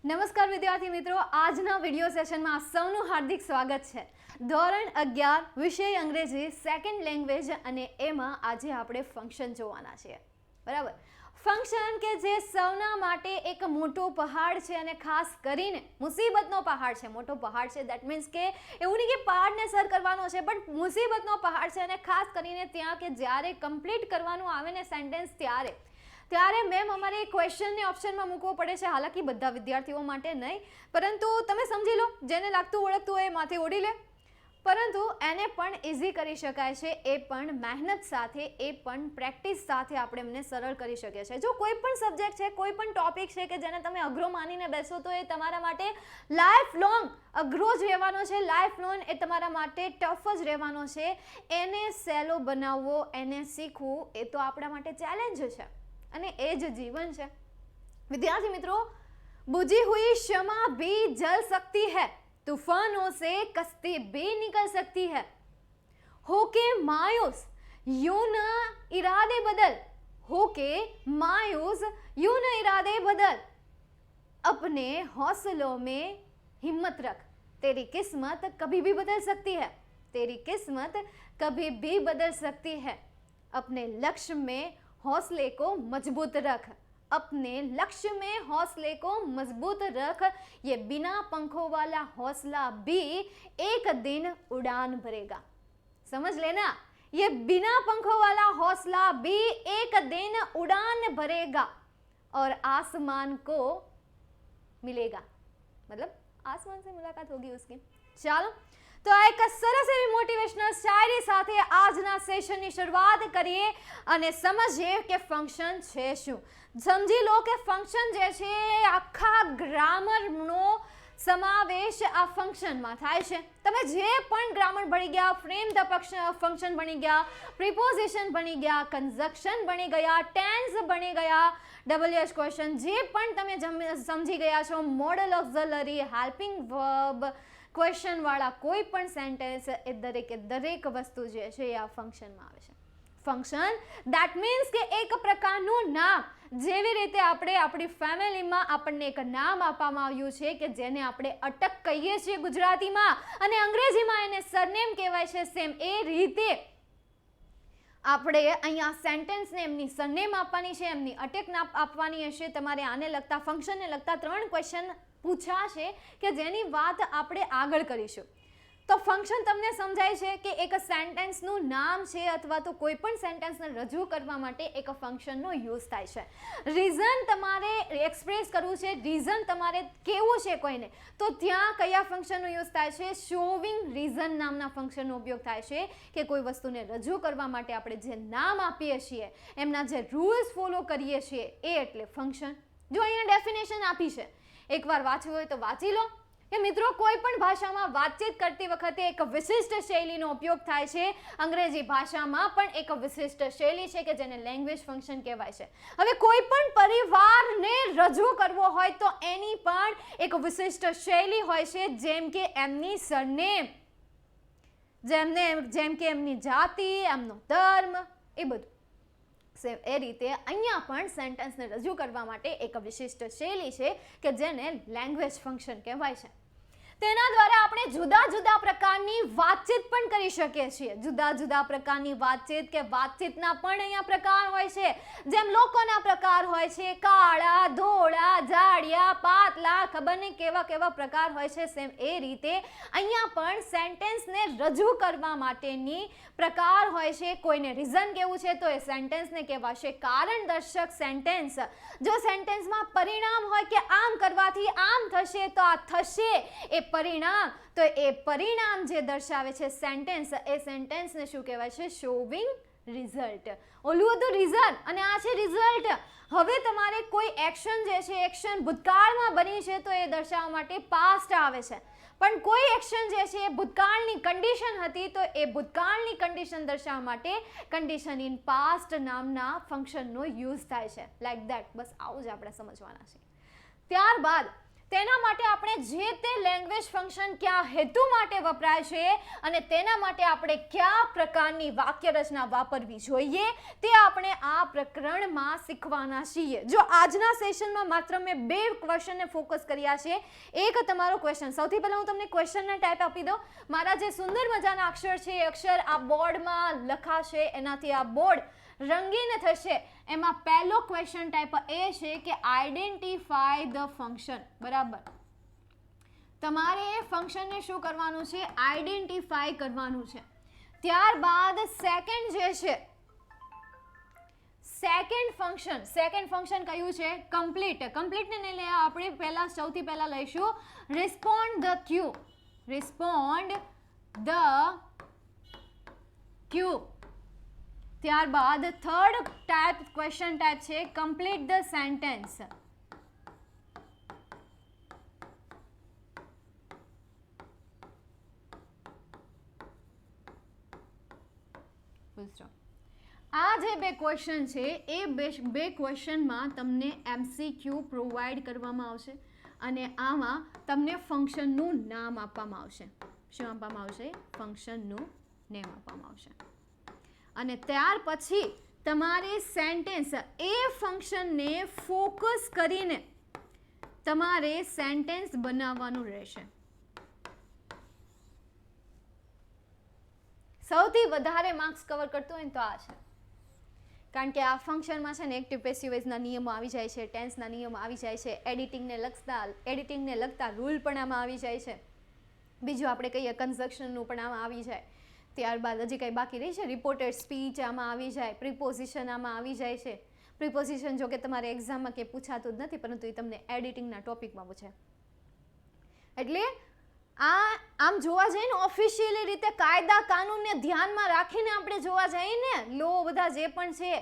નમસ્કાર વિદ્યાર્થી મિત્રો, આજના વિડીયો સેશનમાં સૌનું હાર્દિક સ્વાગત છે. ધોરણ 11 વિષય અંગ્રેજી સેકન્ડ લેંગ્વેજ અને એમાં આજે આપણે ફંક્શન જોવાના છીએ. બરાબર. ફંક્શન કે જે સૌના માટે એક મોટો પહાડ છે અને ખાસ કરીને મુસીબતનો પહાડ છે. મોટો પહાડ છે દેટ મીન્સ કે એવું નહીં કે પહાડને સર કરવાનો છે, પણ મુસીબતનો પહાડ છે. અને ખાસ કરીને ત્યાં કે જ્યારે કમ્પ્લીટ કરવાનું આવે ને સેન્ટેન્સ ત્યારે મેમ અમારે ક્વેશ્ચનને ઓપ્શનમાં મૂકવો પડે છે. હાલાકી બધા વિદ્યાર્થીઓ માટે નહીં, પરંતુ તમે સમજી લો, જેને લાગતું ઓળખતું હોય એ માથે ઓઢી લે. પરંતુ એને પણ ઇઝી કરી શકાય છે, એ પણ મહેનત સાથે, એ પણ પ્રેક્ટિસ સાથે આપણે એમને સરળ કરી શકીએ છીએ. જો કોઈ પણ સબ્જેક્ટ છે, કોઈ પણ ટોપિક છે કે જેને તમે અઘરો માનીને બેસો તો એ તમારા માટે લાઈફ લોંગ અઘરો જ રહેવાનો છે. લાઈફ લોંગ એ તમારા માટે ટફ જ રહેવાનો છે. એને સહેલો બનાવવો, એને શીખવું એ તો આપણા માટે ચેલેન્જ છે અને એ જ જીવન છે. વિદ્યાર્થી મિત્રો, बुझी हुई क्षमा भी जल सकती है, तूफानों से कश्ती भी निकल सकती है. होके मायूस यूं न इरादे बदल, होके मायूस यूं न इरादे बदल, अपने हौसलों में हिम्मत रख, तेरी किस्मत कभी भी बदल सकती है, तेरी किस्मत कभी भी बदल सकती है. अपने लक्ष्य में हौसले को मजबूत रख, अपने लक्ष्य में हौसले को मजबूत रख, ये बिना पंखों वाला हौसला भी एक दिन उड़ान भरेगा. समझ लेना, ये बिना पंखों वाला हौसला भी एक दिन उड़ान भरेगा और आसमान को मिलेगा. मतलब आसमान से मुलाकात होगी उसकी. ચાલો, તો આ એક સરસ એવી મોટિવેશનલ શાયરી સાથે આજના સેશનની શરૂઆત કરીએ અને સમજીએ કે ફંક્શન છે શું. સમજી લો કે ફંક્શન જે છે એ આખા ગ્રામરનો સમાવેશ આ ફંક્શનમાં થાય છે. તમે જે પણ ગ્રામર ભણી ગયા, ફ્રેમ ધ ફંક્શન ભણી ગયા, પ્રિપોઝિશન ભણી ગયા, કન્જક્શન ભણી ગયા, ટેન્સ ભણી ગયા, WH ક્વેશ્ચન જે પણ તમે સમજી ગયા છો, model auxiliary, helping verb, question વાળા કોઈ પણ સેન્ટેન્સ, એ દરેક વસ્તુ જે છે એ આ ફંક્શનમાં આવે છે. ફંક્શન દેટ મીન્સ કે એક પ્રકારનું નામ. જેવી રીતે આપણે આપણી ફેમિલીમાં આપણને એક નામ આપવામાં આવ્યું છે કે જેને આપણે અટક કહીએ છીએ ગુજરાતીમાં અને અંગ્રેજીમાં એને સરનેમ કહેવાય છે. સેમ એ રીતે આપણે અહીંયા સેન્ટેન્સને એમની સરનેમ આપવાની છે, એમની અટક આપવાની હશે. તમારે આને લગતા, ફંક્શનને લગતા 3 ક્વેશ્ચન પૂછાશે કે જેની વાત આપણે આગળ કરીશું. તો ફંક્શન તમને સમજાય છે કે એક સેન્ટેન્સનું નામ છે અથવા તો કોઈ પણ સેન્ટેન્સને રજૂ કરવા માટે એક ફંક્શનનો યુઝ થાય છે. રીઝન તમારે એક્સપ્રેસ કરવું છે, રીઝન તમારે કેવું છે કોઈને, તો ત્યાં કયા ફંક્શનનો યુઝ થાય છે? શોવિંગ રીઝન નામના ફંક્શનનો ઉપયોગ થાય છે કે કોઈ વસ્તુને રજૂ કરવા માટે આપણે જે નામ આપીએ છીએ, એમના જે રૂલ્સ ફોલો કરીએ છીએ, એ એટલે ફંક્શન. જો અહીંયા ડેફિનેશન આપી છે, એકવાર વાંચવું હોય તો વાંચી લો કે મિત્રો કોઈ પણ ભાષામાં વાતચીત કરતી વખતે એક વિશિષ્ટ શૈલીનો ઉપયોગ થાય છે. અંગ્રેજી ભાષામાં પણ એક વિશિષ્ટ શૈલી છે કે જેને લેંગ્વેજ ફંક્શન કહેવાય છે. હવે કોઈ પણ પરિવારને રજૂ કરવો હોય તો એની પણ એક વિશિષ્ટ શૈલી હોય છે, જેમ કે એમની સરનેમ, જેમ કે એમની જાતિ, એમનો ધર્મ, એ બધું. એ રીતે અહીંયા પણ સેન્ટેન્સને રજૂ કરવા માટે એક વિશિષ્ટ શૈલી છે કે જેને લેંગ્વેજ ફંક્શન કહેવાય છે. તેના દ્વારા આપણે જુદા જુદા પ્રકારની વાતચીત પણ કરી શકીએ છીએ. જુદા જુદા પ્રકારની વાતચીત કે વાતચીતના પણ અહીંયા પ્રકાર હોય છે. જેમ લોકોના પ્રકાર હોય છે, કાળા, ધોળા, જાડિયા, પાતળા, ખબર નહીં કેવા કેવા પ્રકાર હોય છે. સેમ એ રીતે અહીંયા પણ સેન્ટેન્સને રજૂ કરવા માટેની પ્રકાર હોય છે. કોઈને રીઝન કેવું છે તો એ સેન્ટેન્સને કહેવાશે કારણ દર્શક સેન્ટેન્સ. જો સેન્ટેન્સમાં પરિણામ હોય કે આમ કરવાથી આમ થશે તો આ થશે, એ પરિણામ, તો એ પરિણામ જે દર્શાવે છે સેન્ટેન્સ, એ સેન્ટેન્સને શું કહેવાય છે? Showing result. ઓલું હતું રીઝન અને આ છે રિઝલ્ટ. હવે તમારે કોઈ એક્શન જે છે, એક્શન ભૂતકાળમાં બની છે તો એ દર્શાવવા માટે પાસ્ટ આવે છે. પણ કોઈ એક્શન જે છે એ ભૂતકાળની કન્ડિશન હતી તો એ ભૂતકાળની કન્ડિશન દર્શાવવા માટે કન્ડિશન ઇન પાસ્ટ નામના ફંક્શનનો યુઝ થાય છે. Like that. બસ આવું જ આપણે સમજવાના છે. ત્યારબાદ તેના માટે આપણે જે તે લેંગ્વેજ ફંક્શન કયા હેતુ માટે વપરાય છે અને તેના માટે આપણે કયા પ્રકારની વાક્ય રચના વાપરવી જોઈએ તે આપણે આ પ્રકરણમાં શીખવાના છીએ. જો આજના સેશનમાં માત્ર મેં 2 ક્વેશ્ચનને ફોકસ કર્યા છે. એક તમારો ક્વેશ્ચન, સૌથી પહેલા હું તમને ક્વેશ્ચનના ટાઈપ આપી દઉં. મારા જે સુંદર મજાના અક્ષર છે એ અક્ષર આ બોર્ડમાં લખાશે, એનાથી આ બોર્ડ રંગીન થશે. એમાં પહેલો ક્વેશ્ચન ટાઈપ એ છે કે આઈડેન્ટિફાય ધ ફંક્શન. બરાબર, તમારે એ ફંક્શનને શું કરવાનું છે? આઈડેન્ટિફાય કરવાનું છે. ત્યારબાદ સેકન્ડ જે છે, સેકન્ડ ફંક્શન કયું છે? કમ્પ્લીટ. કમ્પ્લીટને નહીં લે, આપણે સૌથી પહેલા લઈશું respond the Q. Respond the ક્યુ. ત્યારબાદ થર્ડ ટાઈપ ક્વેશ્ચન ટાઈપ છે કમ્પ્લીટ ધ સેન્ટેન્સ. આ જે 2 ક્વેશ્ચન છે એ બે ક્વેશ્ચનમાં તમને MCQ પ્રોવાઈડ કરવામાં આવશે અને આમાં તમને ફંક્શનનું નામ આપવામાં આવશે. શું આપવામાં આવશે? ફંક્શનનું નેમ આપવામાં આવશે. અને ત્યાર પછી તમારે સેન્ટેન્સ, એ ફંક્શનને ફોકસ કરીને તમારે સેન્ટેન્સ બનાવવાનું રહેશે. સૌથી વધારે માર્ક્સ કવર કરતું હોય ને તો આ છે, કારણ કે આ ફંક્શનમાં છે ને એક્ટિવ પેસિવ વોઇસના નિયમો આવી જાય છે, ટેન્સના નિયમો આવી જાય છે, એડિટિંગને લગતા રૂલ પણ આમાં આવી જાય છે. બીજું આપણે કહીએ કન્સ્ટ્રક્શનનું પણ આમાં આવી જાય. ત્યારબાદ હજી કંઈ બાકી રહી છે, રિપોર્ટેડ સ્પીચ આમાં આવી જાય, પ્રિપોઝિશન આમાં આવી જાય છે. પ્રિપોઝિશન જો કે તમારે એક્ઝામમાં કે પૂછાતું જ નથી, પરંતુ એ તમને એડિટિંગના ટોપિકમાં પૂછે. એટલે આમ જોવા જઈએ ને ઓફિશિયલી રીતે કાયદા કાનૂનને ધ્યાનમાં રાખીને આપણે જોવા જઈએ ને, લો બધા જે પણ છે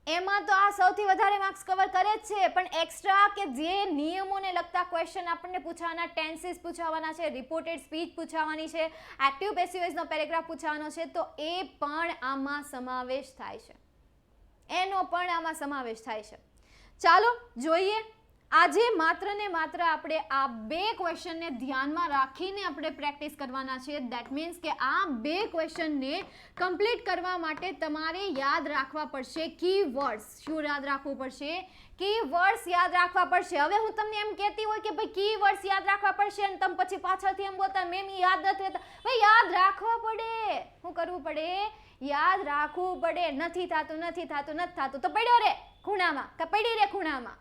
એમાં તો આ સૌથી વધારે માર્ક્સ કવર કરે જ છે. પણ એક્સ્ટ્રા કે જે નિયમોને લગતા ક્વેશ્ચન આપણને પૂછવાના, ટેન્સીસ પૂછવાના છે, રિપોર્ટેડ સ્પીચ પૂછવાની છે, એક્ટિવ પેસિવ વોઇસનો પેરેગ્રાફ પૂછવાનો છે, તો એ પણ આમાં સમાવેશ થાય છે. એનો પણ આમાં સમાવેશ થાય છે. ચાલો જોઈએ. આજે માત્ર ને માત્ર આપણે આ 2 ક્વેશ્ચનને ધ્યાનમાં રાખીને આપણે પ્રેક્ટિસ કરવાના છે. દેટ મીન્સ કે આ 2 ક્વેશ્ચનને કમ્પ્લીટ કરવા માટે તમારે યાદ રાખવા પડશે કીવર્ડ્સ. શું યાદ રાખવું પડશે? કીવર્ડ્સ યાદ રાખવા પડશે. હવે હું તમને એમ કહેતી હોય કે ભાઈ કીવર્ડ્સ યાદ રાખવા પડશે અને તમે પછી પાછળથી એમ બોલતા મેમ યાદ નથી રહેતા. ભાઈ યાદ રાખવા પડે. શું કરવું પડે? યાદ રાખવું પડે. નથી થતું તો પડ્યો રે ખૂણામાં કે પડી રે ખૂણામાં.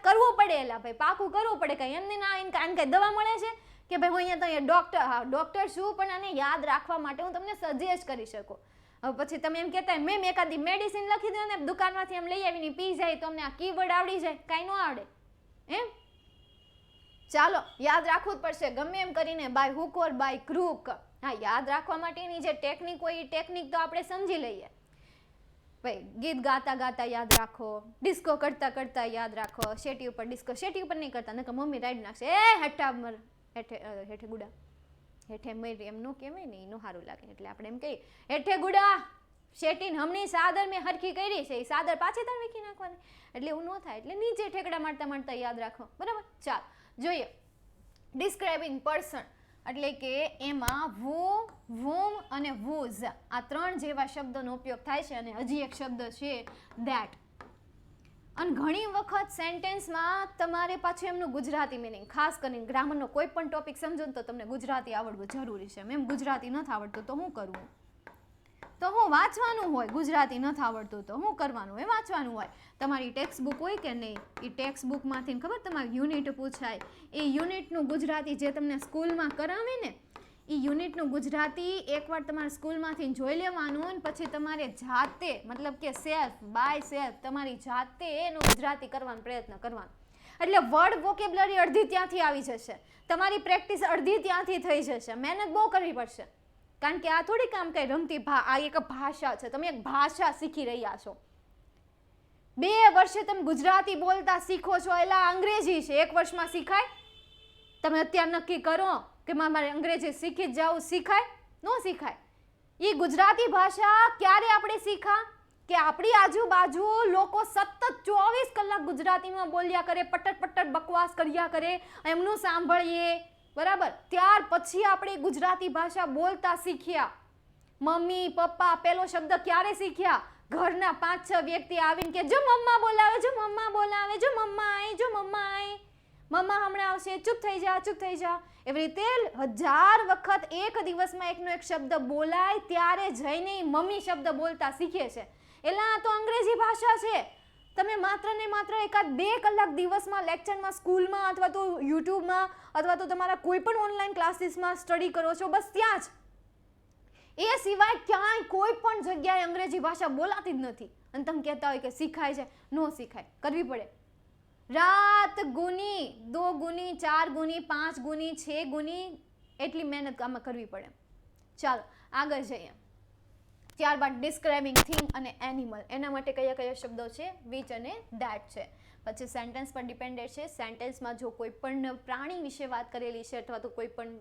કરવું પડે. એલા ભાઈ પાકું કરવું પડે. કઈ એમને ના આને કઈ દવા મળે છે કે ભાઈ હું અહીંયા તો ડોક્ટર, હા ડોક્ટર શું, પણ આને યાદ રાખવા માટે હું તમને સજેસ્ટ કરી શકું. હવે પછી તમે એમ કહેતા મેમ એકાદી મેડિસિન લખી દો ને દુકાનમાંથી એમ લઈ આવીને પી જાય તો અમને આ કીવર્ડ આવડી જાય. કાંઈ ન આવડે એમ. ચાલો યાદ રાખવું જ પડશે ગમે એમ કરીને, by hook or by crook. હા, યાદ રાખવા માટેની જે ટેકનિક હોય એ ટેકનિક તો આપણે સમજી લઈએ. ભાઈ ગીત ગાતા ગાતા યાદ રાખો, ડિસ્કો કરતા કરતા યાદ રાખો, શેટી ઉપર ડિસ્કો, શેટી ઉપર નહીં કરતા નકર મમ્મી રાઈડ નાખશે. હેઠા મર હેઠે ગુડા, હેઠે મર એમ નો કહેવાય ને, એનું સારું લાગે એટલે આપણે એમ કહીએ હેઠે ગુડા શેટીને હમણી સાદર મેં હરખી કરી છે, એ સાદર પાછી તાર વીખી નાખવાની. એટલે એવું ન થાય, એટલે નીચે ઠેકડા મારતા મારતા યાદ રાખો. બરાબર. ચાલ જોઈએ. ડિસ્ક્રાઇબિંગ પર્સન એટલે કે એમાં વુ, વુમ અને વુઝ આ 3 જેવા શબ્દોનો ઉપયોગ થાય છે. અને હજી એક શબ્દ છે ધેટ. અને ઘણી વખત સેન્ટેન્સમાં તમારે પાછું એમનું ગુજરાતી મિનિંગ, ખાસ કરીને ગ્રામરનો કોઈ પણ ટોપિક સમજો તો તમને ગુજરાતી આવડવું જરૂરી છે. એમ ગુજરાતી નથી આવડતું તો શું કરવું? તો હું વાંચવાનું હોય. ગુજરાતી નથી આવડતું તો શું કરવાનું હોય? વાંચવાનું હોય. તમારી ટેક્સ્ટ બુક હોય કે નહીં, એ ટેક્સ્ટ બુકમાંથી ખબર તમારે યુનિટ પૂછાય, એ યુનિટનું ગુજરાતી જે તમને સ્કૂલમાં કરાવે ને એ યુનિટનું ગુજરાતી એકવાર તમારે સ્કૂલમાંથી જોઈ લેવાનું અને પછી તમારે જાતે, મતલબ કે સેલ્ફ બાય સેલ્ફ તમારી જાતે એનું ગુજરાતી કરવાનો પ્રયત્ન કરવાનો. એટલે વર્ડ વોકેબ્યુલરી અડધી ત્યાંથી આવી જશે, તમારી પ્રેક્ટિસ અડધી ત્યાંથી થઈ જશે. મહેનત બહુ કરવી પડશે, કારણ કે આ થોડી કામ કઈ રમતી આ એક ભાષા છે. તમે એક ભાષા શીખી રહ્યા છો. 2 વર્ષે તમે ગુજરાતી બોલતા શીખો છો, એટલે અંગ્રેજી છે 1 વર્ષમાં શીખાય? તમે અત્યારે નક્કી કરો કે મારે અંગ્રેજી શીખી જ જાવું, શીખાય? ન શીખાય. એ ગુજરાતી ભાષા ક્યારે આપણે શીખા? કે આપણી આજુબાજુ લોકો સતત 24 કલાક ગુજરાતીમાં બોલ્યા કરે, પટટ બકવાસ કર્યા કરે, એમનું સાંભળીએ, બરાબર. ત્યાર પછી આપણે ગુજરાતી ભાષા બોલતા શીખ્યા. મમ્મી પપ્પા પેલો શબ્દ ક્યારે શીખ્યા? ઘરના 5-6 વ્યક્તિ આવીને કે જો મમ્મા બોલાવે, જો મમ્મા બોલાવે, જો મમ્મા આઈ, જો મમ્મા આઈ, મમ્મા હમણાં આવશે, ચૂપ થઈ જા, ચૂપ થઈ જા. એવી રીતે 1000 વખત એક દિવસમાં એકનો એક શબ્દ બોલાય ત્યારે જઈને મમ્મી શબ્દ બોલતા શીખે છે. એટલે આ તો અંગ્રેજી ભાષા છે. તમે માત્ર ને માત્ર 1-2 કલાક દિવસમાં લેક્ચરમાં, સ્કૂલમાં અથવા તો યુટ્યુબમાં અથવા તો તમારા કોઈ પણ ઓનલાઈન ક્લાસીસમાં સ્ટડી કરો છો, બસ ત્યાં જ. એ સિવાય ક્યાંય કોઈ પણ જગ્યાએ અંગ્રેજી ભાષા બોલાતી જ નથી. અને તમે કહેતા હોય કે શીખાય છે, નો શીખાય, કરવી પડે. રાત ગુની, 2 ગુની, 4 ગુની, 5 ગુની, 6 ગુની, એટલી મહેનત આમાં કરવી પડે. ચાલો આગળ જઈએ. ત્યારબાદ ડિસ્ક્રાઇબિંગ થિંગ અને એનિમલ. એના માટે કયા કયા શબ્દો છે? વિચ અને ધેટ છે. પછી સેન્ટેન્સ પર ડિપેન્ડેડ છે. સેન્ટેન્સમાં જો કોઈ પણ પ્રાણી વિશે વાત કરેલી છે અથવા તો કોઈ પણ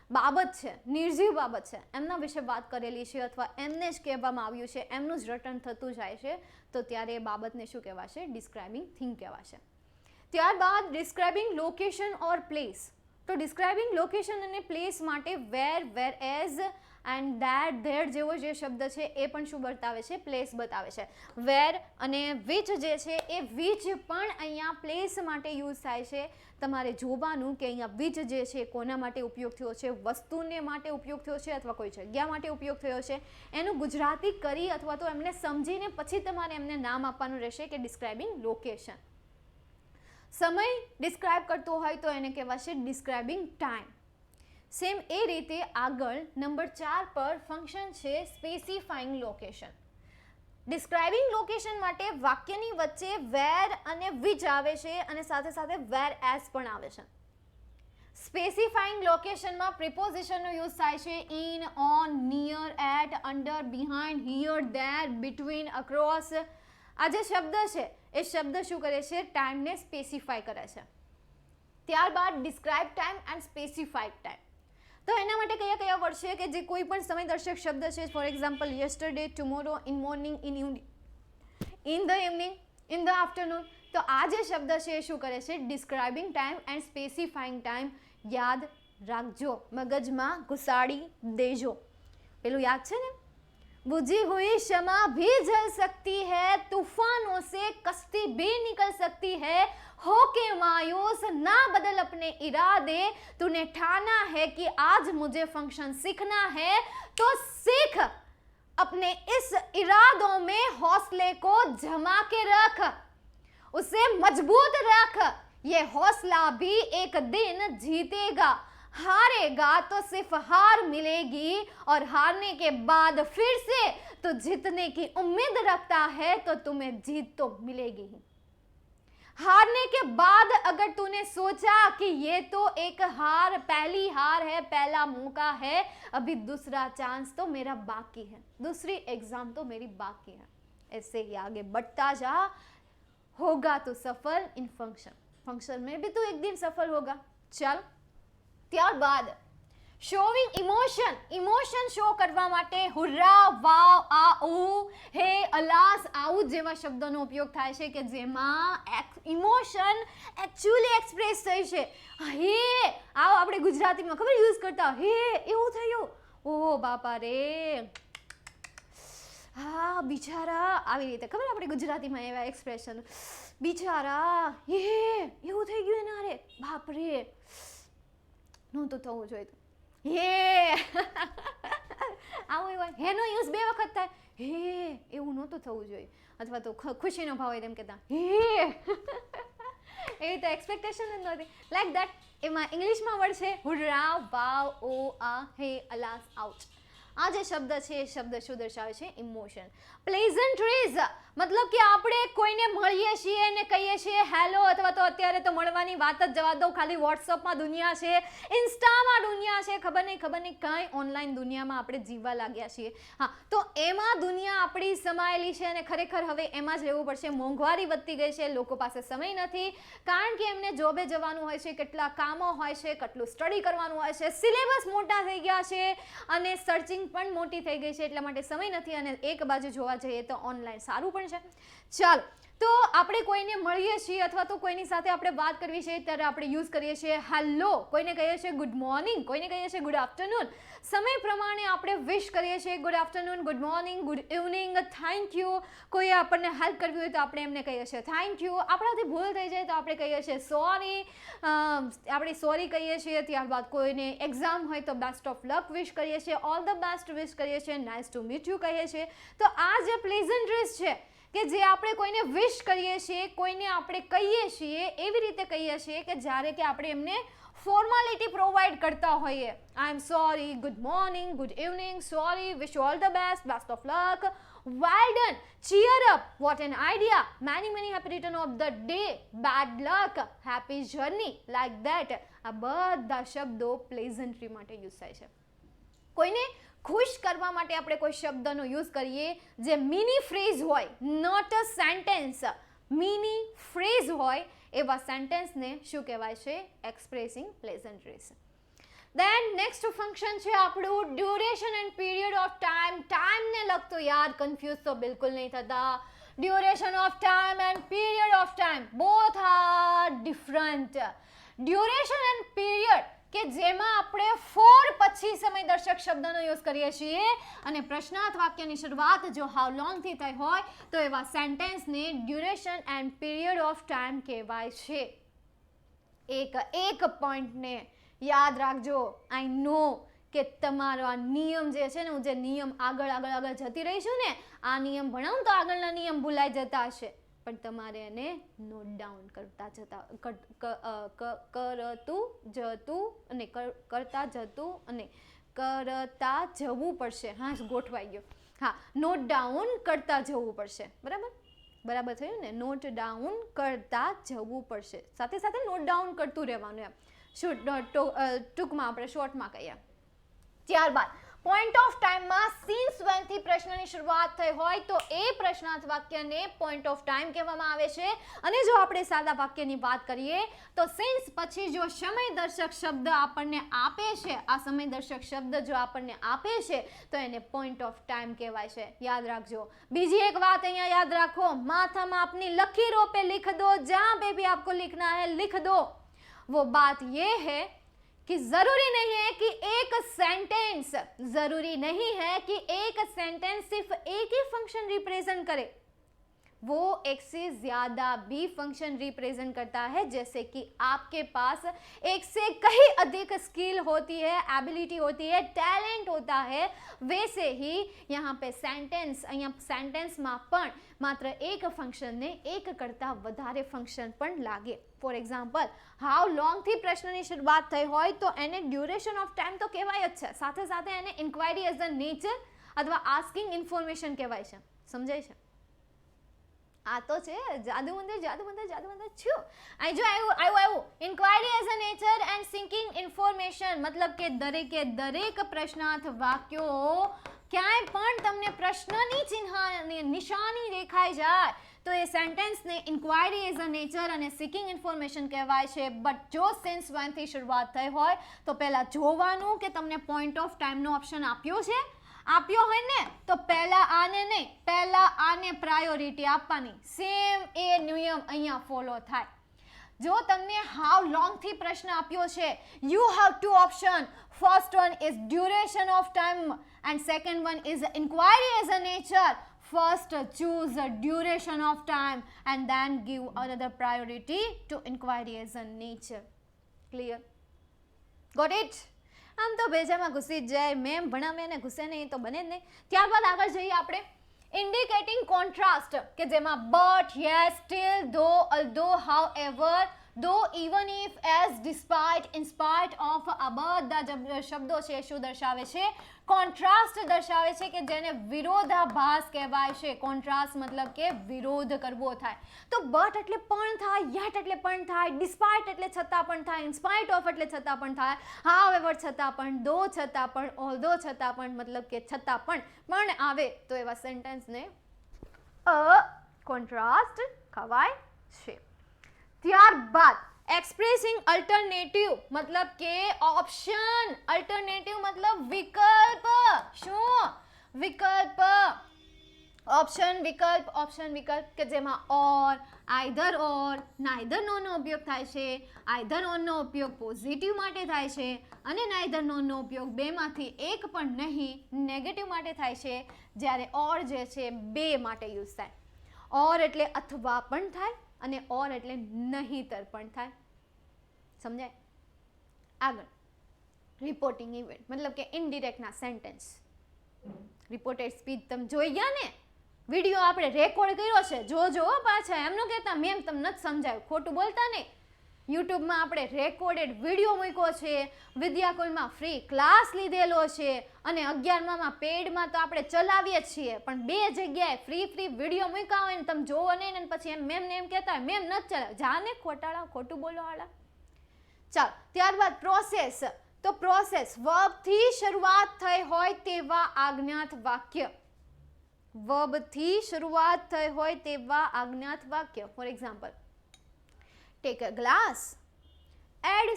બાબત છે, નિર્જીવ બાબત છે, એમના વિશે વાત કરેલી છે અથવા એમને જ કહેવામાં આવ્યું છે, એમનું જ રટન થતું જાય છે, તો ત્યારે એ બાબતને શું કહેવાશે? ડિસ્ક્રાઇબિંગ થિંગ કહેવાશે. ત્યારબાદ ડિસ્ક્રાઇબિંગ લોકેશન ઓર પ્લેસ. તો ડિસ્ક્રાઇબિંગ લોકેશન અને પ્લેસ માટે વેર, વેર એઝ એન્ડ ધેટ, ધેર જેવો જે શબ્દ છે એ પણ શું બતાવે છે? પ્લેસ બતાવે છે. વેર અને વિચ જે છે એ વિચ પણ અહીંયા પ્લેસ માટે યુઝ થાય છે. તમારે જોવાનું કે અહીંયા વિચ જે છે કોના માટે ઉપયોગ થયો છે? વસ્તુને માટે ઉપયોગ થયો છે અથવા કોઈ જગ્યા માટે ઉપયોગ થયો છે? એનું ગુજરાતી કરી અથવા તો એમને સમજીને પછી તમારે એમને નામ આપવાનું રહેશે કે ડિસ્ક્રાઇબિંગ લોકેશન. સમય ડિસ્ક્રાઇબ કરતો હોય તો એને કહેવાશે ડિસ્ક્રાઇબિંગ ટાઈમ. સેમ એ રીતે આગળ નંબર 4 પર ફંક્શન છે સ્પેસિફાઈંગ લોકેશન. ડિસ્ક્રાઇબિંગ લોકેશન માટે વાક્યની વચ્ચે વેર અને વિચ આવે છે અને સાથે સાથે વેર એઝ પણ આવે છે. સ્પેસિફાઈંગ લોકેશનમાં પ્રિપોઝિશનનો યુઝ થાય છે in, on, near, at, under, behind, here, there, between, across. આ જે શબ્દ છે એ શબ્દ શું કરે છે? ટાઈમને સ્પેસિફાય કરે છે. ત્યારબાદ describe time and specified time. તો એના માટે કયા કયા વર્ડ છે કે જે કોઈ પણ સમયદર્શક શબ્દ છે? For example yesterday, tomorrow, in morning, in the evening, in the afternoon. તો આ જે શબ્દ છે એ શું કરે છે? Describing time and specifying time. યાદ રાખજો, મગજમાં ઘુસાડી દેજો. પેલું યાદ છે ને? बुझी हुई क्षमा भी जल सकती है, तूफानों से कश्ती भी निकल सकती है, होके मायूस ना बदल अपने इरादे, तूने ठाना है कि आज मुझे फंक्शन सीखना है तो सीख, अपने इस इरादों में हौसले को जमा के रख, उसे मजबूत रख, ये हौसला भी एक दिन जीतेगा, हारेगा तो सिर्फ हार मिलेगी और हारने के बाद फिर से तो जीतने की उम्मीद रखता है तो तुम्हें जीत तो मिलेगी ही। हारने के बाद अगर तूने सोचा कि ये तो एक हार, पहली हार है, पहला मौका है, अभी दूसरा चांस तो मेरा बाकी है, दूसरी एग्जाम तो मेरी बाकी है, ऐसे ही आगे बढ़ता जा, होगा तो सफल इन फंक्शन, फंक्शन में भी तो एक दिन सफल होगा। चल, ત્યારબાદ શોવિંગ ઇમોશન, ઇમોશન શો કરવા માટે હુર્રા, વાવ, આઉ, હે, અલાસ, આઉ જેવા શબ્દોનો ઉપયોગ થાય છે કે જેમાં ઇમોશન એકચ્યુઅલી એક્સપ્રેસ થઈ છે. હે, આવો આપણે ગુજરાતીમાં ખબર યુઝ કરતા, હે એવું થયું, ઓહો બાપા રે, હા બિચારા, આવી રીતે ખબર આપણે ગુજરાતીમાં એવા એક્સપ્રેશન, બિચારા, હે એવું થઈ ગયું એના, અરે બાપ રે, નહોતું થવું જોઈએ, હે આવું એવું, હેનો યુઝ 2 વખત થાય, હે એવું નહોતું થવું જોઈએ, અથવા તો ખુશીનો ભાવ હોય તેમ કહેતા હે, એવી તો એક્સપેક્ટેશન જ નહોતી, લાઈક દેટ. એમાં ઇંગ્લિશમાં વર્ડ છે હુર્રા, વાવ, ઓ, આ, હે, અલાસ, આઉચ. આ જે શબ્દ છે એ શબ્દ શું દર્શાવે છે? ઇમોશન. પ્લેઝન્ટ્રીઝ મતલબ કે આપણે કોઈને મળીએ છીએ અને કહીએ છીએ હેલો, અથવા તો અત્યારે તો મળવાની વાત જ જવા દો, ખાલી વોટ્સઅપમાં દુનિયા છે, ઇન્સ્ટામાં દુનિયા છે, ખબર નહીં કાંઈ ઓનલાઈન દુનિયામાં આપણે જીવવા લાગ્યા છીએ. હા, તો એમાં દુનિયા આપણી સમાયેલી છે અને ખરેખર હવે એમાં જ રહેવું પડશે. મોંઘવારી વધતી ગઈ છે, લોકો પાસે સમય નથી, કારણ કે એમને જોબે જવાનું હોય છે, કેટલા કામો હોય છે, કેટલું સ્ટડી કરવાનું હોય છે, સિલેબસ મોટા થઈ ગયા છે અને સર્ચિંગ મશીન પણ મોટી થઈ ગઈ છે, એટલા માટે સમય નથી, અને એક બાજુ જોવા જઈએ તો ઓનલાઈન સારું પણ છે. ચાલો, તો આપણે કોઈને મળીએ છીએ અથવા તો કોઈની સાથે આપણે વાત કરવી છે ત્યારે આપણે યુઝ કરીએ છીએ હેલો, કોઈને કહીએ છીએ ગુડ મોર્નિંગ, કોઈને કહીએ છીએ ગુડ આફ્ટરનૂન. સમય પ્રમાણે આપણે વિશ કરીએ છીએ good afternoon, good morning, good evening, thank you. કોઈ આપણને હેલ્પ કરવી હોય તો આપણે એમને કહીએ છીએ થેન્ક યુ. આપણાથી ભૂલ થઈ જાય તો આપણે કહીએ છીએ સોરી, આપણે સોરી કહીએ છીએ. ત્યારબાદ કોઈને એક્ઝામ હોય તો બેસ્ટ ઓફ લક વિશ કરીએ છીએ, ઓલ ધ બેસ્ટ વિશ કરીએ છીએ, નાઇસ ટુ મીટ યુ કહીએ છીએ. તો આ જે પ્લેઝન્ટ્રીઝ છે કે જે આપણે કોઈને વિશ કરીએ છીએ, કોઈને આપણે કહીએ છીએ, એવી રીતે કહીએ છીએ કે જ્યારે કે આપણે એમને ફોર્માલિટી પ્રોવાઈડ કરતા હોઈએ. I am sorry, good morning, good evening, sorry, wish you all the best, best of luck, well done, cheer up, what an idea, many happy return of the day, bad luck, happy journey, like that. આ બધા શબ્દો પ્લેઝન્ટ્રી માટે use થાય છે. કોઈને ખુશ કરવા માટે આપણે કોઈ શબ્દનો યુઝ કરીએ જે મિની ફ્રેઝ હોય, not a sentence, mini phrase હોય, એવા સેન્ટેન્સને શું કહેવાય છે? Expressing pleasantries. Then next function છે આપણું duration and period of time. ટાઈમને લગતું યાર કન્ફ્યુઝ તો બિલકુલ નહીં થતા. Duration of time and period of time both are different. Duration and period કે જેમાં આપણે ફોર પછી સમયદર્શક શબ્દનો યુઝ કરીએ છીએ, અને પ્રશ્નાર્થ વાક્યની શરૂઆત જો હાઉ લોંગથી થઈ હોય તો એવા સેન્ટેન્સને duration and period of time કહેવાય છે. એક પોઈન્ટને યાદ રાખજો. આઈ નો કે તમારો આ નિયમ જે છે ને, હું જે નિયમ આગળ જતી રહીશું ને, આ નિયમ ભણાવું તો આગળના નિયમ ભૂલાઈ જતા હશે, પણ તમારે એને નોટ ડાઉન કરતા જવું પડશે. હા, ગોઠવાઈ ગયો. હા, નોટ ડાઉન કરતા જવું પડશે. બરાબર થયું ને? નોટ ડાઉન કરતા જવું પડશે. સાથે સાથે નોટ ડાઉન કરતું રહેવાનું એમ. ટૂંકમાં આપણે શોર્ટમાં કહીએ. ત્યારબાદ પોઈન્ટ ઓફ ટાઈમમાં સિન્સ વેનથી પ્રશ્નની શરૂઆત થઈ હોય તો એ પ્રશ્નાર્થ વાક્યને પોઈન્ટ ઓફ ટાઈમ કહેવામાં આવે છે. અને જો આપણે સાદા વાક્યની વાત કરીએ તો સિન્સ પછી જો સમયદર્શક શબ્દ આપણને આપે છે, આ સમયદર્શક શબ્દ જો આપણને આપે છે તો એને પોઈન્ટ ઓફ ટાઈમ કહેવાય છે. યાદ રાખજો. બીજી એક વાત અહીંયા યાદ રાખો, માથામાં अपनी लकीरों पे लिख दो, जहां पे भी आपको लिखना है लिख दो. वो बात ये है कि जरूरी नहीं है कि एक सेंटेंस सिर्फ एक ही फंक्शन रिप्रेजेंट करे, वो एक से ज्यादा भी फंक्शन रिप्रेजेंट करता है. जैसे कि आपके पास एक से कहीं अधिक स्किल होती है, एबिलिटी होती है, टैलेंट होता है, वैसे ही यहाँ पे सेंटेंसમાં પણ માત્ર એક ફંક્શનને એક કરતાં વધારે ફંક્શન પણ લાગે. ફોર એક્ઝામ્પલ, હાઉ લોંગથી પ્રશ્નની શરૂઆત થઈ હોય તો એને ડ્યુરેશન ઓફ ટાઈમ તો કહેવાય જ છે, સાથે સાથે એને ઇન્ક્વાયરી એઝ અ નેચર અથવા આસ્કિંગ ઇન્ફોર્મેશન કહેવાય છે. સમજાય છે? આ તો છે જાદુ મંદર છું. અહીં જો આવ્યું inquiry as a nature and sinking information, મતલબ કે દરેક પ્રશ્નાર્થ વાક્યો ક્યાંય પણ તમને પ્રશ્નની નિશાની દેખાઈ જાય તો એ સેન્ટેન્સને ઇન્ક્વાયરી એઝ અ નેચર અને સિકિંગ ઇન્ફોર્મેશન કહેવાય છે. બટ જો સિન્સ વનથી શરૂઆત થઈ હોય તો પહેલાં જોવાનું કે તમને પોઈન્ટ ઓફ ટાઈમનો ઓપ્શન આપ્યો હોય ને તો પહેલા આને નહીં, પહેલા આને પ્રાયોરિટી આપવાની. સેમ એ નિયમ અહીંયા ફોલો થાય. જો તમને હાઉ લોંગથી પ્રશ્ન આપ્યો છે, you have two option. First one is duration of time and second one is inquiry as a nature. First choose a duration of time and then give another priority to inquiry as a nature. Clear? Got it? આમ તો ભેજામાં ઘૂસી જ જાય, ma'am ભણાવે ને ઘૂસે નહીં તો બને જ નહીં. ત્યારબાદ આગળ જઈએ આપણે ઇન્ડિકેટિંગ કોન્ટ્રાસ્ટ કે જેમાં બટ, યસ, સ્ટીલ, ધો, અલ્ધો, હાઉ એવર, ધો, even if, as, despite, in spite of, આ બધા શબ્દો છે શું દર્શાવે છે? કોન્ટ્રાસ્ટ દર્શાવે છે, કે જેને વિરોધાભાસ કહેવાય છે. કોન્ટ્રાસ્ટ મતલબ કે વિરોધ કરવો થાય. તો બટ એટલે પણ થાય, યટ એટલે પણ થાય, ડિસ્પાઇટ એટલે છતાં પણ થાય, ઇન સ્પાઇટ ઓફ એટલે છતાં પણ થાય, હાઉએવર છતાં પણ, ધો છતાં પણ, ઓલ્ધો છતાં પણ, મતલબ કે છતાં પણ આવે તો એવા સેન્ટેન્સને કોન્ટ્રાસ્ટ કહેવાય છે. ત્યારબાદ एक्सप्रेसिंग अल्टरनेटिव मतलब के ऑप्शन, अल्टरनेटिव मतलब विकल्प, શું વિકલ્પ, ઓપ્શન વિકલ્પ કે જેમાં ઓર, આઈધર ઓર, નાઈધર નોનો ઉપયોગ થાય છે. આઈધર ઓરનો ઉપયોગ પોઝિટિવ માટે થાય છે અને નાઈધર નોનો ઉપયોગ બેમાંથી એક પણ નહીં નેગેટિવ માટે થાય છે, જ્યારે ઓર જે છે બે માટે યુઝ થાય. ઓર એટલે અથવા પણ થાય અને ઓર એટલે નહીંતર પણ થાય. સમજાય? આગળ રિપોર્ટિંગ ઇવેન્ટ મતલબ કે ઇનડિરેક્ટના સેન્ટેન્સ. રિપોર્ટેડ સ્પીચ તમે જોઈ ગયા ને, વિડીયો આપણે રેકોર્ડ કર્યો છે, જોજો પાછા, એમનું કહેતા મેમ તમને નથી સમજાયું, ખોટું બોલતા નહીં. યુટ્યુબમાં આપણે રેકોર્ડેડ વિડીયો મૂક્યો છે, વિદ્યાકુલમાં ફ્રી ક્લાસ લીધેલો છે અને 11મામાં પેડમાં તો આપણે ચલાવીએ જ છીએ, પણ બે જગ્યાએ ફ્રી વિડીયો મૂક્યા હોય ને તમે જોવો નહીં ને પછી એમ મેમને એમ કહેતા હોય મેમ નથી ચલાવ, જાને ખોટાળા, ખોટું બોલો હાલા. ચાલો, ત્યારબાદ પ્રોસેસ. તો પ્રોસેસ વર્બથી શરૂઆત થઈ હોય તેવા આજ્ઞાત વાક્ય, વર્બથી શરૂઆત થઈ હોય તેવા આજ્ઞાત વાક્ય. For example, take a glass, add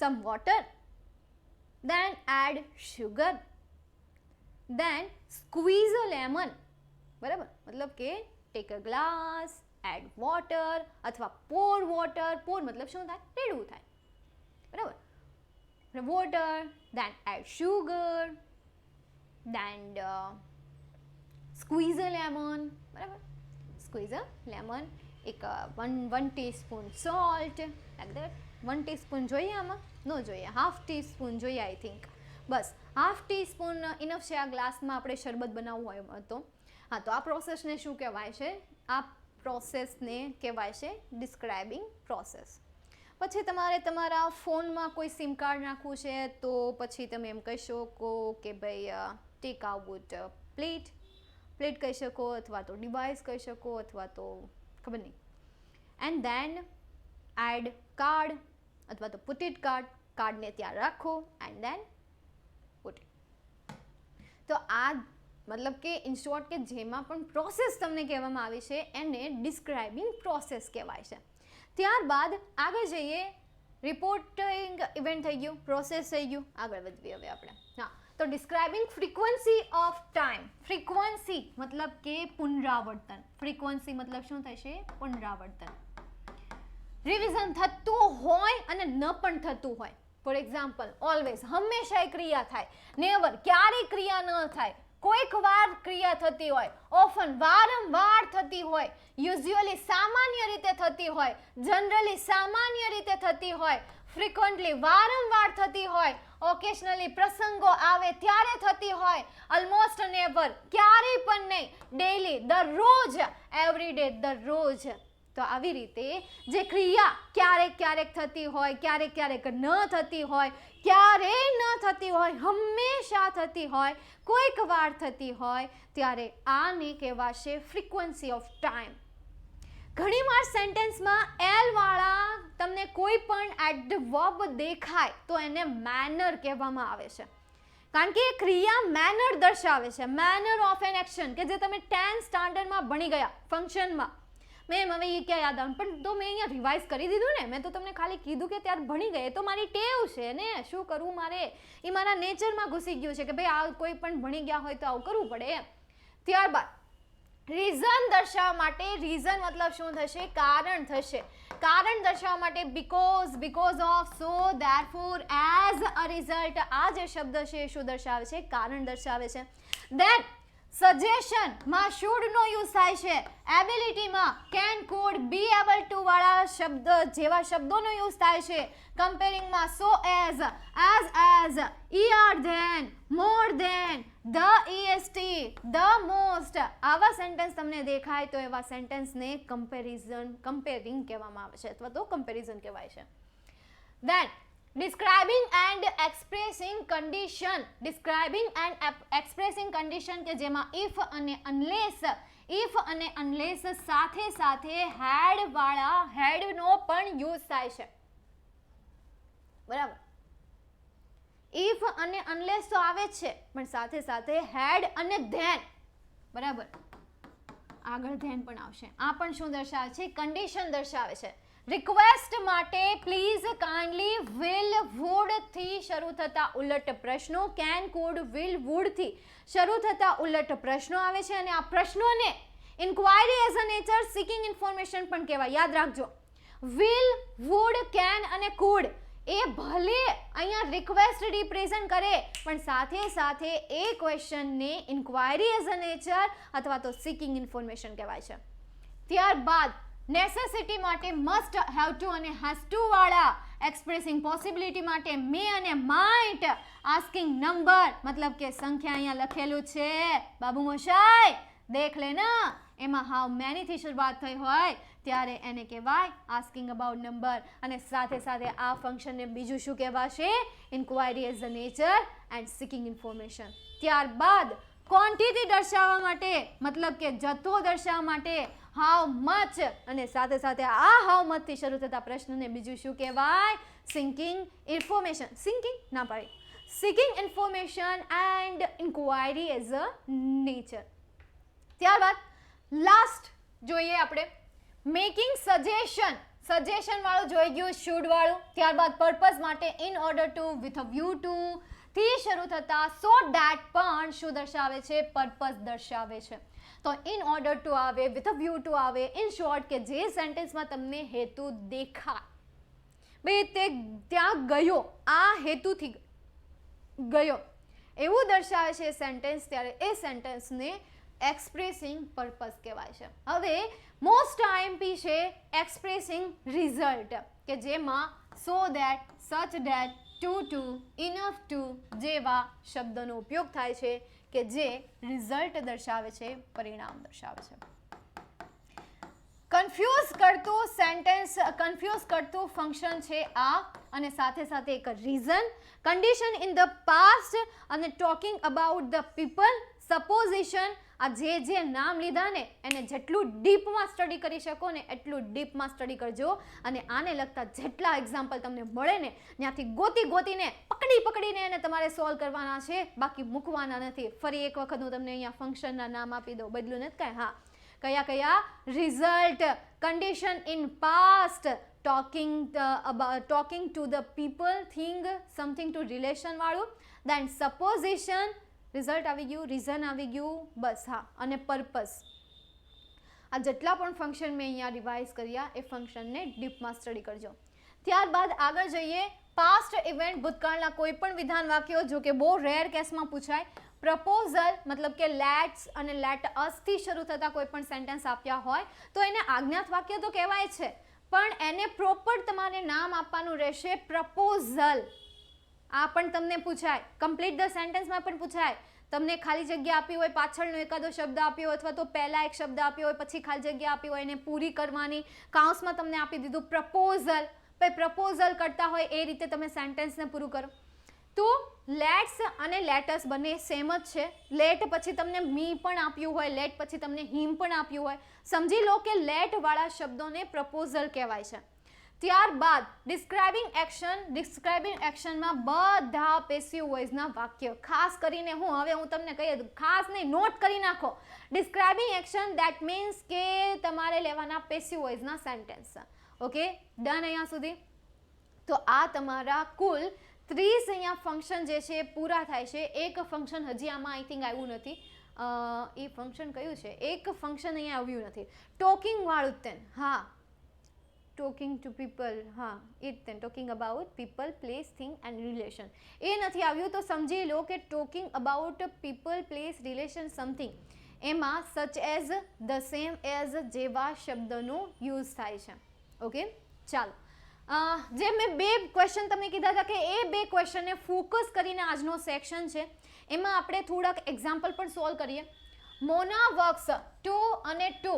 some water, then add sugar, then squeeze a lemon. બરાબર, મતલબ કે take a glass, add water અથવા pour water, pour મતલબ શું થાય? રેડવું થાય. બરાબર, water, then add sugar, then squeeze a lemon. બરાબર, squeeze a lemon. એક 1 teaspoon salt, like that. 1 teaspoon જોઈએ આમાં? ન જોઈએ, હાફ ટીસ્પૂન જોઈએ I think. Bus half teaspoon enough છે આ ગ્લાસમાં આપણે શરબત બનાવવું હોય તો. હા, તો આ પ્રોસેસને શું કહેવાય છે? આ પ્રોસેસને કહેવાય છે ડિસ્ક્રાઇબિંગ પ્રોસેસ. પછી તમારે તમારા ફોનમાં કોઈ સિમ કાર્ડ નાખવું છે તો પછી તમે એમ કહી શકો કે ભાઈ ટેક આઉટ પ્લેટ કહી શકો, અથવા તો ડિવાઇસ કહી શકો, અથવા તો ખબર નહીં. એન્ડ ધેન એડ કાર્ડ અથવા તો પુટ ઇટ કાર્ડને ત્યાં રાખો એન્ડ ધેન પુટ ઇટ. તો આ મતલબ કે ઇન શોર્ટ કે જેમાં પણ પ્રોસેસ તમને કહેવામાં આવી છે એને ડિસ્ક્રાઇબિંગ પ્રોસેસ કહેવાય છે. ત્યારબાદ આગળ જઈએ, રિપોર્ટિંગ ઇવેન્ટ થઈ ગયું, પ્રોસેસ થઈ ગયું, આગળ વધીએ હવે આપણે. હા, તો describing frequency of time. Frequency મતલબ કે પુનરાવર્તન. ફ્રીક્વન્સી મતલબ શું થશે? પુનરાવર્તન. રિવિઝન થતું હોય અને ન પણ થતું હોય. ફોર એક્ઝામ્પલ, ઓલવેઝ હંમેશા ક્રિયા થાય, નેવર ક્યારેય ક્રિયા ન થાય, કોઈક વાર ક્રિયા થતી હોય, ઓફન વારંવાર થતી હોય, યુઝ્યુઅલી સામાન્ય રીતે થતી હોય, જનરલી સામાન્ય રીતે થતી હોય, ફ્રીક્વન્ટલી વારંવાર થતી હોય, ઓકેશનલી પ્રસંગો આવે ત્યારે થતી હોય, ઓલમોસ્ટ નેવર ક્યારેય પણ નહીં, ડેઈલી દરરોજ, એવરીડે દરરોજ. તો આવી રીતે જે ક્રિયા ક્યારેક ક્યારેક થતી હોય, ક્યારેક ક્યારેક ન થતી હોય, ક્યારેય ન થતી હોય, હંમેશા થતી હોય, કોઈક વાર થતી હોય, ત્યારે આને કહેવાશે ફ્રીક્વન્સી ઓફ ટાઈમ. ઘણીવાર સેન્ટેન્સમાં એલ વાળા તમને કોઈ પણ એડવર્બ દેખાય તો એને મેનર કહેવામાં આવે છે, કારણ કે ક્રિયા મેનર દર્શાવે છે. મેનર ઓફ એન એક્શન કે જે તમે 10th સ્ટાન્ડર્ડમાં ભણી ગયા ફંક્શનમાં. મેમ હવે એ ક્યાં યાદ આવે? પણ તો મેં અહીંયા રિવાઇઝ કરી દીધું ને, મેં તો તમને ખાલી કીધું કે ત્યારે ભણી ગયે, તો મારી ટેવ છે ને, શું કરવું મારે, એ મારા નેચરમાં ઘૂસી ગયું છે કે ભાઈ આ કોઈ પણ ભણી ગયા હોય તો આવું કરવું પડે એમ. ત્યારબાદ રીઝન દર્શાવવા માટે, રીઝન મતલબ શું થશે? કારણ થશે. કારણ દર્શાવવા માટે because, because of, so, therefore, as a result. આ જે શબ્દ છે એ શું દર્શાવે છે? કારણ દર્શાવે છે. ધેન સજેશનમાં શુડનો યુઝ થાય છે. એબિલિટીમાં can, could, be able to વાળા શબ્દ જેવા શબ્દોનો યુઝ થાય છે. કમ્પેરિંગમાં so as, ER than, more than, the EST, the most. આવા સેન્ટેન્સ તમને દેખાય તો એવા સેન્ટેન્સને કમ્પેરિંગ કહેવામાં આવે છે અથવા તો કમ્પેરિઝન કહેવાય છે. Then describing and expressing condition. describing and expressing condition કે જેમાં if અને unless સાથે સાથે had વાળા had નો પણ યુઝ થાય છે. બરાબર, if અને unless તો આવે જ છે પણ સાથે સાથે had અને then. બરાબર, આગળ then પણ આવશે. આ પણ શું દર્શાવે છે? કન્ડિશન દર્શાવે છે. રિક્વેસ્ટ માટે પ્લીઝ કાઇન્ડલી વિલ વુડ થી શરૂ થતા ઉલટ પ્રશ્નો, કેન કુડ વિલ વુડ થી શરૂ થતા ઉલટ પ્રશ્નો આવે છે અને આ પ્રશ્નોને inquiry as a nature seeking information પણ કહેવાય. યાદ રાખજો, વિલ, વુડ, કેન અને કુડ એ ભલે અહીંયા રિક્વેસ્ટ રિપ્રેઝન્ટ કરે પણ સાથે સાથે એ ક્વેશ્ચનને ઇન્ક્વાયરી એઝ અ નેચર અથવા તો સિકિંગ ઇન્ફોર્મેશન કહેવાય છે. ત્યારબાદ નેસેસિટી માટે મસ્ટ, હેવ ટુ અને હેઝ ટુ વાળા, એક્સપ્રેસિંગ પોસિબિલિટી માટે મે અને માઇટ, આસ્કિંગ નંબર મતલબ કે સંખ્યા અહીંયા લખેલું છે બાબુ મોશાય દેખ લેના, એમાં હાઉ મેની થી શરૂઆત થઈ હોય ત્યારે એને કહેવાય આસ્કિંગ અબાઉટ નંબર. અને સાથે સાથે આ ફંક્શનને બીજું શું કહેવાશે? Inquiry as a nature and seeking information. ત્યારબાદ ક્વોન્ટિટી દર્શાવવા માટે મતલબ કે જથ્થો દર્શાવવા માટે હાઉ મચ, અને સાથે સાથે આ હાઉ મચ થી શરૂ થતા પ્રશ્નને બીજું શું કહેવાય? Seeking information. સિકિંગ ના પાડી, seeking information and inquiry as a nature. ત્યારબાદ લાસ્ટ જોઈએ આપણે મેકિંગ સજેશન. સજેશન વાળું જોઈ ગયું, શુડ વાળું. ત્યારબાદ પર્પઝ માટે in order to, with a view two થી શરૂ થતા સો ડેટ પણ શું દર્શાવે છે? પર્પઝ દર્શાવે છે. તો ઇન ઓર્ડર ટુ આવે, વિથ અ વ્યૂ ટુ આવે, ઇન શોર્ટ કે જે સેન્ટેન્સમાં તમને હેતુ દેખાય, ભાઈ તે ત્યાં ગયો, આ હેતુથી ગયો એવું દર્શાવે છે સેન્ટેન્સ, ત્યારે એ સેન્ટેન્સને એક્સપ્રેસિંગ પર્પઝ કહેવાય છે. હવે મોસ્ટ આઈએમપી છે એક્સપ્રેસિંગ રિઝલ્ટ, કે જેમાં so that, such that, to, enough to જેવા શબ્દોનો ઉપયોગ થાય છે કે જે રિઝલ્ટ દર્શાવે છે, પરિણામ દર્શાવે છે. કન્ફ્યુઝ કરતું સેન્ટેન્સ, કન્ફ્યુઝ કરતું ફંક્શન છે આ, અને સાથે સાથે એક reason, condition in the past અને talking about the people, supposition. આ જે નામ લીધા ને એને જેટલું ડીપમાં સ્ટડી કરી શકો ને એટલું ડીપમાં સ્ટડી કરજો, અને આને લગતા જેટલા એક્ઝામ્પલ તમને મળે ને ત્યાંથી ગોતીને પકડીને એને તમારે સોલ્વ કરવાના છે, બાકી મૂકવાના નથી. ફરી એક વખત હું તમને અહીંયા ફંક્શનના નામ આપી દઉં, બદલું નથી કાંઈ. હા, કયા? Result, condition in past, talking to the people, thing, something to relation વાળું, દેન સપોઝિશન, રિઝલ્ટ આવી ગયું, રીઝન આવી ગયું, બસ. હા, અને પર્પઝ. આ જેટલા પણ ફંક્શન મેં અહીંયા રિવાઇઝ કર્યા એ ફંક્શનને ડીપમાં સ્ટડી કરજો. ત્યારબાદ આગળ જઈએ, પાસ્ટ ઇવેન્ટ, ભૂતકાળના કોઈ પણ વિધાન વાક્યો, જો કે બહુ રેર કેસમાં પૂછાય. પ્રપોઝલ મતલબ કે લેટ્સ અને લેટ અસ થી શરૂ થતા કોઈ પણ સેન્ટેન્સ આપ્યા હોય તો એને આજ્ઞાત વાક્ય તો કહેવાય છે, પણ એને પ્રોપર તમારે નામ આપવાનું રહેશે પ્રપોઝલ. આ પણ તમને પૂછાય, કમ્પ્લીટ ધ સેન્ટેન્સમાં પણ પૂછાય. તમને ખાલી જગ્યા આપી હોય, પાછળનો એકાદો શબ્દ આપ્યો અથવા તો પહેલા એક શબ્દ આપ્યો હોય, પછી ખાલી જગ્યા આપી હોય, એને પૂરી કરવાની. કાઉન્સમાં તમને આપી દીધું પ્રપોઝલ, ભાઈ પ્રપોઝલ કરતા હોય એ રીતે તમે સેન્ટેન્સને પૂરું કરો. તો લેટ્સ અને લેટસ બંને સેમ જ છે. લેટ પછી તમને મી પણ આપ્યું હોય, લેટ પછી તમને હિમ પણ આપ્યું હોય, સમજી લો કે લેટ વાળા શબ્દોને પ્રપોઝલ કહેવાય છે. ત્યારબાદ ડિસ્ક્રાઇબિંગ એક્શન. ડિસ્ક્રાઇબિંગ એક્શનમાં બધા પેસિવ વોઇસના વાક્ય, ખાસ કરીને હું તમને કહી દઉં, ખાસ નહીં, નોટ કરી નાખો. ડિસ્ક્રાઇબિંગ એક્શન દેટ મીન્સ કે તમારે લેવાના પેસિવ વોઇસના સેન્ટેન્સ. ઓકે, ડન અહીંયા સુધી. તો આ તમારા કુલ 30 અહીંયા ફંક્શન જે છે પૂરા થાય છે. એક ફંક્શન હજી આમાં આઈ થિંક આવ્યું નથી. એ ફંક્શન કયું છે? એક ફંક્શન અહીંયા આવ્યું નથી, ટોકિંગ વાળું. તેન હા, ટોકિંગ ટુ પીપલ, હા એ જ then, talking about people, place, thing and relation. એ નથી આવ્યું તો સમજી લો કે talking about people, place, relation, something, એમાં such as, the same as જેવા શબ્દનો યુઝ થાય છે. ઓકે, ચાલો. જે મેં 2 ક્વેશ્ચન તમને કીધા હતા કે એ 2 ક્વેશ્ચનને ફોકસ કરીને આજનો સેક્શન છે, એમાં આપણે થોડાક એક્ઝામ્પલ પણ સોલ્વ કરીએ. મોના વર્ક્સ ટુ અને too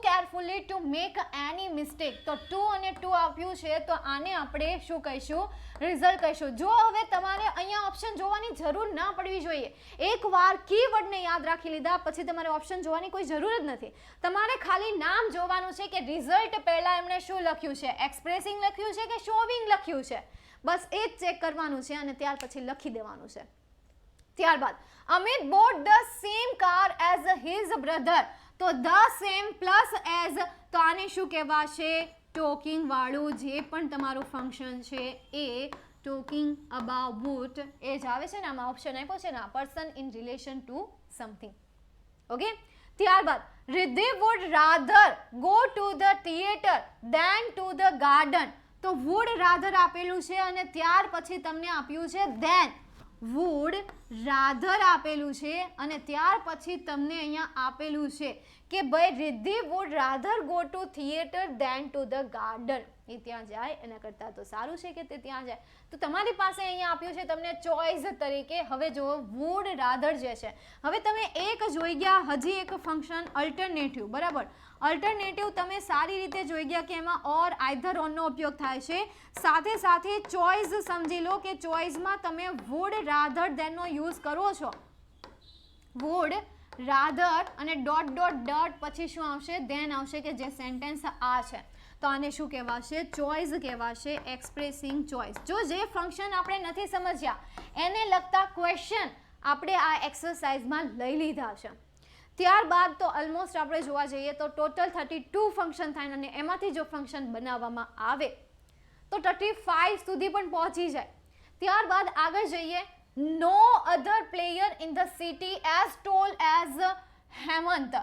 carefully to make any mistake. તો ટુ અને ટુ આપ્યું છે તો આને આપણે શું કહીશું? રિઝલ્ટ કહીશું. જો હવે તમારે અહીંયા ઓપ્શન જોવાની જરૂર ના પડવી જોઈએ. એકવાર કીવર્ડને યાદ રાખી લીધા પછી તમારે ઓપ્શન જોવાની કોઈ જરૂર જ નથી. તમારે ખાલી નામ જોવાનું છે કે રિઝલ્ટ પહેલા એમણે શું લખ્યું છે, એક્સપ્રેસિંગ લખ્યું છે કે શોવિંગ લખ્યું છે, બસ એ જ ચેક કરવાનું છે અને ત્યાર પછી લખી દેવાનું છે. ત્યારબાદ Amit bought the same car as his brother. તો ધ સેમ પ્લસ એઝ, તો આને શું કહેવાશે? ટોકિંગ વાળું જે પણ તમારું ફંક્શન છે એ ટોકિંગ અબાઉટ એ જ આવે છે ને, આમાં ઓપ્શન આપ્યો છે ને, person in relation to something. Okay, ત્યારબાદ Riddhi would rather go to the theatre than to the garden. તો વુડ રાધર આપેલું છે અને ત્યાર પછી તમને આપ્યું છે ધેન. વુડ રાધર આપેલું છે અને ત્યાર પછી તમને અહીંયા આપેલું છે કે ભાઈ Riddhi would rather go to theatre than to the garden. એ ત્યાં જાય એના કરતાં તો સારું છે કે તે ત્યાં જાય. તો તમારી પાસે અહીંયા આપ્યું છે તમને ચોઇસ તરીકે. હવે જો વુડ રાધર જે છે, હવે તમે એક જોઈ ગયા, હજી એક ફંક્શન અલ્ટરનેટિવ. બરાબર, અલ્ટરનેટિવ તમે સારી રીતે જોઈ ગયા કે એમાં ઓર આઈધર ઓનનો ઉપયોગ થાય છે. સાથે સાથે ચોઇસ સમજી લો કે ચોઇસમાં તમે વુડ રાધર દેનનો યુઝ કરો છો. વુડ રાધર અને ડોટ ડોટ ડોટ પછી શું આવશે? ધેન આવશે, કે જે સેન્ટેન્સ આ છે તો આને શું કહેવાશે? ચોઇસ કહેવાશે, એક્સપ્રેસિંગ ચોઇસ. જો જે ફંક્શન આપણે નથી સમજ્યા એને લગતા ક્વેશ્ચન આપણે આ એક્સરસાઇઝમાં લઈ લીધા છે. ત્યારબાદ તો ઓલમોસ્ટ આપણે જોવા જઈએ તો ટોટલ 32 ફંક્શન થાય અને એમાંથી જો ફંક્શન બનાવવામાં આવે તો 35 સુધી પણ પહોંચી જાય. ત્યારબાદ આગળ જઈએ. No other player in the city as tall as Hemant.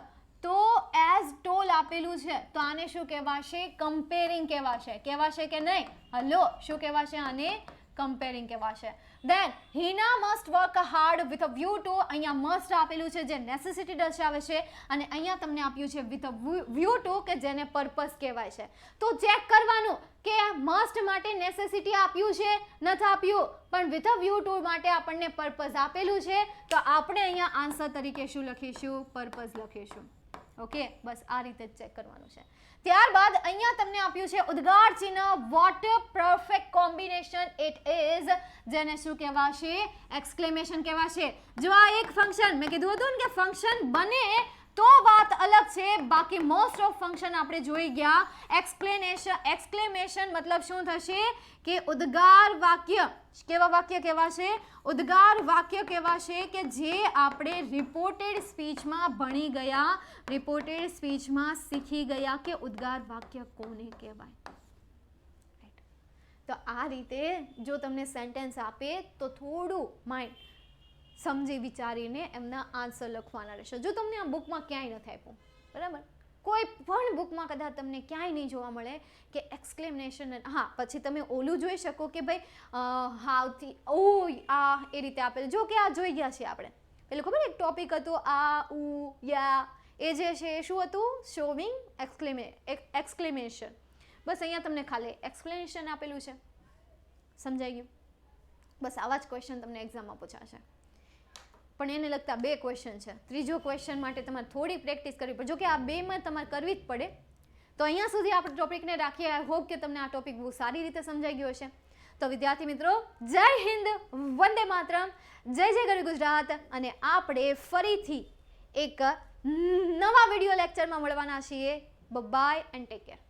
તો એઝ ટોલ આપેલું છે તો આને શું કહેવાશે? કમ્પેરિંગ કહેવાશે. કહેવાશે કે નહીં? હલો, શું કહેવાશે? આને કમ્પેરિંગ કહેવાશે. Then Hina must work hard with a view to. અહીંયા મસ્ટ આપેલું છે જે નેસેસિટી દર્શાવે છે અને અહીંયા તમને આપ્યું છે વિથ અ વ્યૂ ટુ કે જેને પર્પસ કહેવાય છે. તો ચેક કરવાનું કે મસ્ટ માટે નેસેસિટી આપ્યું છે, નથી આપ્યું, પણ વિથ અ વ્યૂ ટુ માટે આપણને પર્પસ આપેલું છે તો આપણે અહીંયા આન્સર તરીકે શું લખીશું? પર્પસ લખીશું. ઓકે, બસ આ રીતે જ ચેક કરવાનું છે. ત્યારબાદ અહીંયા તમને આપ્યું છે ઉદ્ગાર ચિહ્ન. What perfect combination it is, જેને શું કહેવાશે? એક્સક્લેમેશન કહેવાશે. જો આ એક ફંક્શન મેં કીધું હતું ને કે ફંક્શન બને તો વાત અલગ છે, બાકી મોસ્ટ ઓફ ફંક્શન આપણે જોઈ ગયા. એક્સક્લેમેશન મતલબ શું થશે? કે ઉદ્ગાર વાક્ય. કેવા વાક્ય કહેવાશે? ઉદ્ગાર વાક્ય કહેવાશે કે જે આપણે રિપોર્ટેડ સ્પીચમાં ભણી ગયા, રિપોર્ટેડ સ્પીચમાં શીખી ગયા કે ઉદ્ગાર વાક્ય કોને કહેવાય. તો આ રીતે જો તમને સેન્ટેન્સ આપે તો થોડું માઇન્ડ સમજી વિચારીને એમના આન્સર લખવાના રહેશે. જો તમને આ બુકમાં ક્યાંય નથી આપ્યું, બરાબર, કોઈ પણ બુકમાં કદાચ તમને ક્યાંય નહીં જોવા મળે કે એક્સક્લેમેશન. હા, પછી તમે ઓલું જોઈ શકો કે ભાઈ હાવથી ઓ આ એ રીતે આપેલું. જો કે આ જોઈ ગયા છે આપણે. પેલું ખબર એક ટોપિક હતું આ ઉ યા, એ જે છે એ શું હતું? Showing exclamation. બસ અહીંયા તમને ખાલી એક્સપ્લેનેશન આપેલું છે. સમજાઈ ગયું? બસ આવા જ ક્વેશ્ચન તમને એક્ઝામમાં પૂછાશે, પણ એને લગતા 2 ક્વેશ્ચન છે. ત્રીજો ક્વેશ્ચન માટે તમારે થોડી પ્રેક્ટિસ કરવી પડે. જો કે આ 2માં તમારે કરવી જ પડે. તો અહીંયા સુધી આપણે ટોપિકને રાખીએ. આઈ હોપ કે તમને આ ટોપિક બહુ સારી રીતે સમજાઈ ગયો હશે. તો વિદ્યાર્થી મિત્રો, જય હિન્દ, વંદે માતરમ, જય જય ગરવી ગુજરાત. અને આપણે ફરીથી એક નવા વિડીયો લેક્ચરમાં મળવાના છીએ. Bye and take care.